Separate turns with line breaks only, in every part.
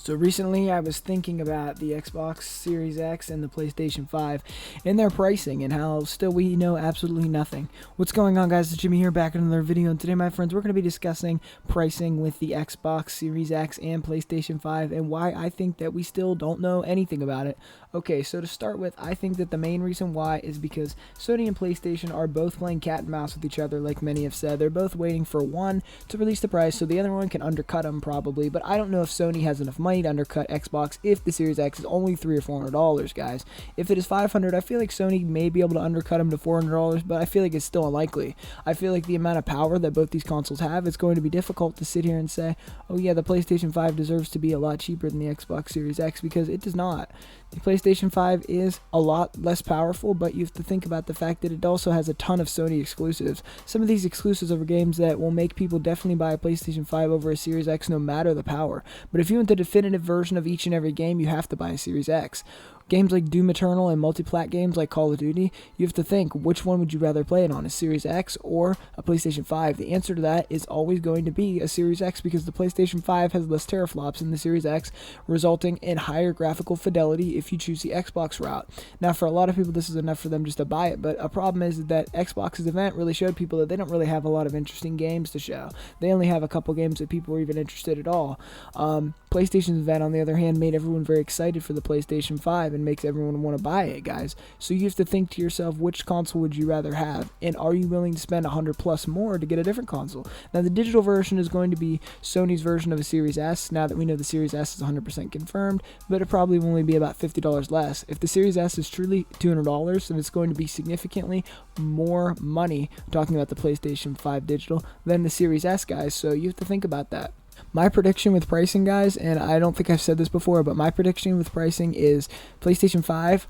So recently I was thinking about the Xbox Series X and the PlayStation 5 and their pricing and how still we know absolutely nothing. What's going on, guys? It's Jimmy here, back in another video, and today, my friends, we're going to be discussing pricing with the Xbox Series X and PlayStation 5 and why I think that we still don't know anything about it. Okay, so to start with, I think that the main reason why is because Sony and PlayStation are both playing cat and mouse with each other, like many have said. They're both waiting for one to release the price so the other one can undercut them probably, but I don't know if Sony has enough money to undercut Xbox if the Series X is only $300 or $400, guys. If it is $500, I feel like Sony may be able to undercut them to $400, but I feel like it's still unlikely. I feel like the amount of power that both these consoles have, it's going to be difficult to sit here and say, oh yeah, the PlayStation 5 deserves to be a lot cheaper than the Xbox Series X, because it does not. The PlayStation 5 is a lot less powerful, but you have to think about the fact that it also has a ton of Sony exclusives. Some of these exclusives are games that will make people definitely buy a PlayStation 5 over a Series X no matter the power. But if you want the definitive version of each and every game, you have to buy a Series X. Games like Doom Eternal and multi-plat games like Call of Duty, you have to think, which one would you rather play it on, a Series X or a PlayStation 5? The answer to that is always going to be a Series X, because the PlayStation 5 has less teraflops than the Series X, resulting in higher graphical fidelity if you choose the Xbox route. Now, for a lot of people, this is enough for them just to buy it, but a problem is that Xbox's event really showed people that they don't really have a lot of interesting games to show. They only have a couple games that people are even interested at all. PlayStation's event, on the other hand, made everyone very excited for the PlayStation 5 and makes everyone want to buy it, guys. So you have to think to yourself, which console would you rather have, and are you willing to spend $100 plus more to get a different console? Now, the digital version is going to be Sony's version of a Series S, now that we know the Series S is 100% confirmed, but it probably will only be about $50 less. If the Series S is truly $200, then it's going to be significantly more money, talking about the PlayStation 5 digital, than the Series S, guys, so you have to think about that. My prediction with pricing, guys, and I don't think I've said this before, but my prediction with pricing is PlayStation 5,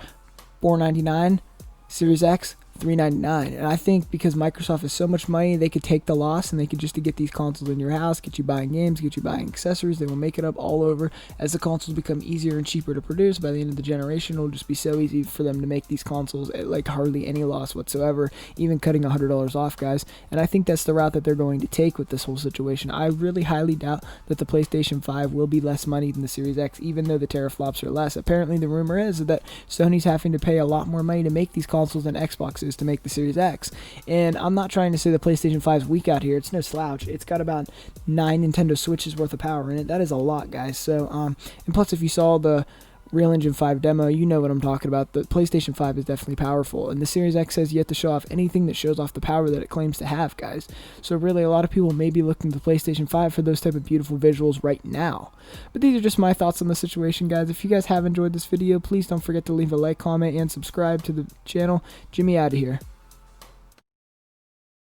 $499, Series X, $399. And I think because Microsoft has so much money, they could take the loss and they could just to get these consoles in your house, get you buying games, get you buying accessories. They will make it up all over as the consoles become easier and cheaper to produce. By the end of the generation, it will just be so easy for them to make these consoles at like hardly any loss whatsoever, even cutting $100 off, guys. And I think that's the route that they're going to take with this whole situation. I really highly doubt that the PlayStation 5 will be less money than the Series X, even though the teraflops are less. Apparently, the rumor is that Sony's having to pay a lot more money to make these consoles than Xbox is to make the Series X. And I'm not trying to say the PlayStation 5 is weak out here. It's no slouch. It's got about 9 Nintendo Switches worth of power in it. That is a lot, guys. So, and plus, if you saw the Real Engine 5 demo, you know what I'm talking about. The PlayStation 5 is definitely powerful, and the Series X has yet to show off anything that shows off the power that it claims to have, guys. So really, a lot of people may be looking to the PlayStation 5 for those type of beautiful visuals right now. But these are just my thoughts on the situation, guys. If you guys have enjoyed this video, please don't forget to leave a like, comment, and subscribe to the channel. Jimmy out of here.